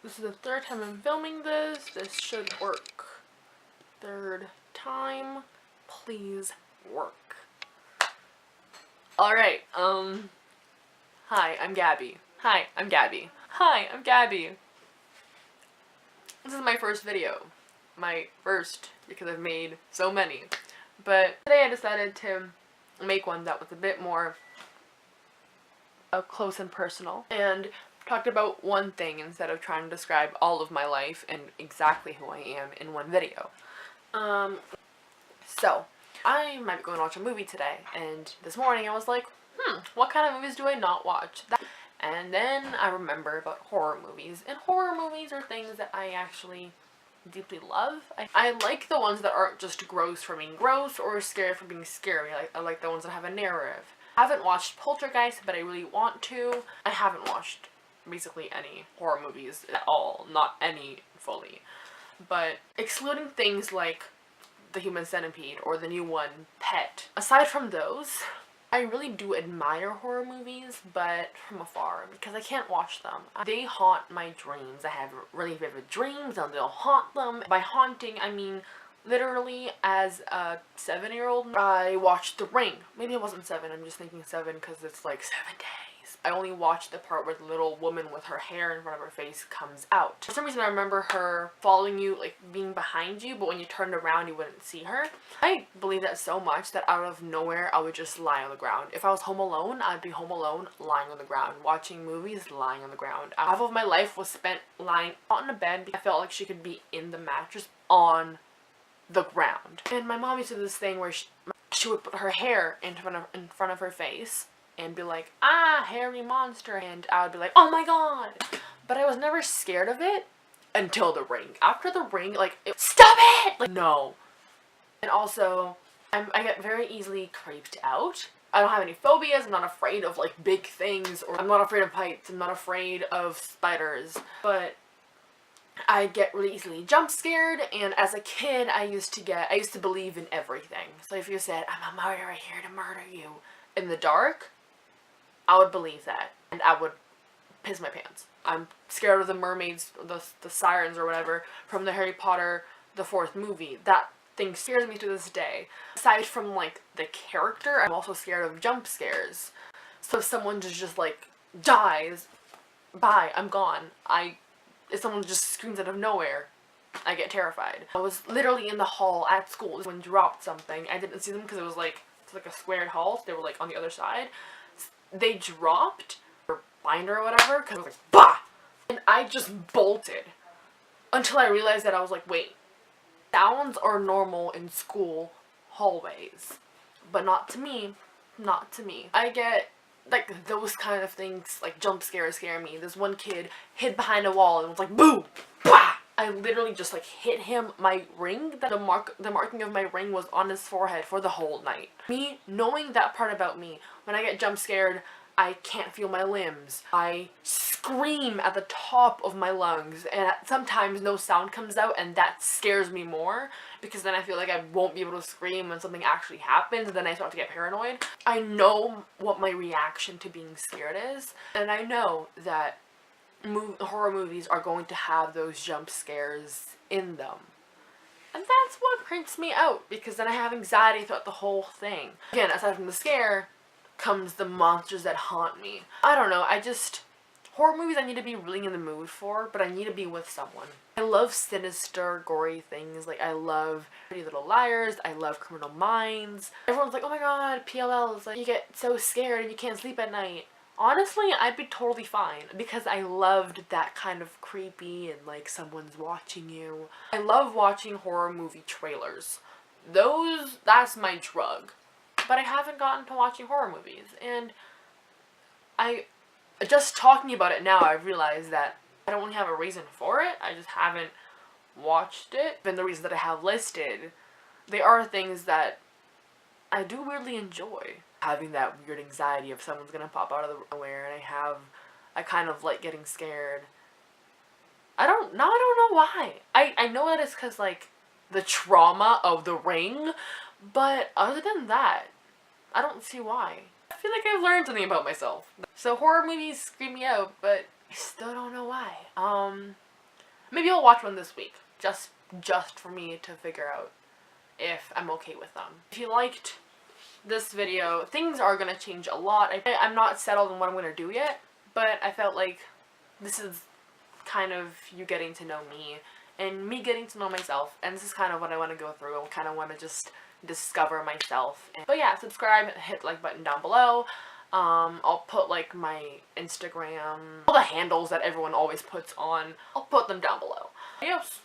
This is the third time I'm filming this. This should work. Third time. Please work. Alright, hi, I'm Gabby. Hi, I'm Gabby. Hi, I'm Gabby. This is my first video. My first, because I've made so many. But today I decided to make one that was a bit more up close and personal. And talked about one thing instead of trying to describe all of my life and exactly who I am in one video. So, I might be going to watch a movie today, and this morning I was like, what kind of movies do I not watch? And then I remember about horror movies, and horror movies are things that I actually deeply love. I like the ones that aren't just gross for being gross or scary for being scary. I like the ones that have a narrative. I haven't watched Poltergeist, but I really want to. I haven't watched basically any horror movies at all, not any fully. But excluding things like The Human Centipede or the new one, Pet, aside from those, I really do admire horror movies, but from afar, because I can't watch them. They haunt my dreams. I have really vivid dreams and they'll haunt them. By haunting, I mean literally as a 7-year-old, I watched The Ring. Maybe it wasn't 7, I'm just thinking 7 because it's like 7 days. I only watched the part where the little woman with her hair in front of her face comes out. For some reason I remember her following you, like being behind you, but when you turned around you wouldn't see her. I believe that so much that out of nowhere I would just lie on the ground. If I was home alone, I'd be home alone lying on the ground, watching movies, lying on the ground. Half of my life was spent lying not in a bed because I felt like she could be in the mattress on the ground. And my mom used to do this thing where she would put her hair in front of her face and be like, ah, hairy monster, and I would be like, oh my god. But I was never scared of it until The Ring. After The Ring, like, stop it! Like, no. And also, I get very easily creeped out. I don't have any phobias. I'm not afraid of, like, big things, or I'm not afraid of heights. I'm not afraid of spiders. But I get really easily jump scared, and as a kid, I used to believe in everything. So if you said, I'm a murderer here to murder you, in the dark, I would believe that, and I would piss my pants. I'm scared of the mermaids, the sirens or whatever, from the Harry Potter, the 4th movie. That thing scares me to this day. Aside from, like, the character, I'm also scared of jump scares. So if someone just like, dies, bye, I'm gone. If someone just screams out of nowhere, I get terrified. I was literally in the hall at school when dropped something. I didn't see them because it's like a squared hall, so they were, like, on the other side. They dropped their binder or whatever, because I was like, bah! And I just bolted. Until I realized that I was like, wait, sounds are normal in school hallways. But not to me. Not to me. I get, like, those kind of things, like, jump scares scare me. This one kid hid behind a wall and was like, boo! Bah! I literally just, like, hit him. My ring, the marking of my ring was on his forehead for the whole night. Me knowing that part about me, when I get jump scared, I can't feel my limbs. I scream at the top of my lungs, and sometimes no sound comes out, and that scares me more, because then I feel like I won't be able to scream when something actually happens, and then I start to get paranoid. I know what my reaction to being scared is, and I know that horror movies are going to have those jump scares in them. And that's what creeps me out, because then I have anxiety throughout the whole thing. Again, aside from the scare, comes the monsters that haunt me. I don't know, horror movies I need to be really in the mood for, but I need to be with someone. I love sinister, gory things. Like, I love Pretty Little Liars, I love Criminal Minds. Everyone's like, oh my god, PLL is like, you get so scared and you can't sleep at night. Honestly, I'd be totally fine, because I loved that kind of creepy and like someone's watching you. I love watching horror movie trailers. That's my drug. But I haven't gotten to watching horror movies, and just talking about it now, I've realized that I don't really have a reason for it. I just haven't watched it. And the reasons that I have listed, they are things that I do weirdly enjoy. Having that weird anxiety of someone's gonna pop out of nowhere, and I kind of like getting scared. I don't know why. I know that it's because, like, the trauma of The Ring, but other than that, I don't see why. I feel like I've learned something about myself. So horror movies scream me out, but I still don't know why. Maybe I'll watch one this week, just for me to figure out if I'm okay with them. If you liked this video, things are gonna change a lot. I'm not settled on what I'm gonna do yet, but I felt like this is kind of you getting to know me and me getting to know myself, and this is kind of what I want to go through. I kind of want to just discover myself. But yeah, subscribe, hit the like button down below. I'll put like my Instagram, all the handles that everyone always puts on, I'll put them down below. Adios.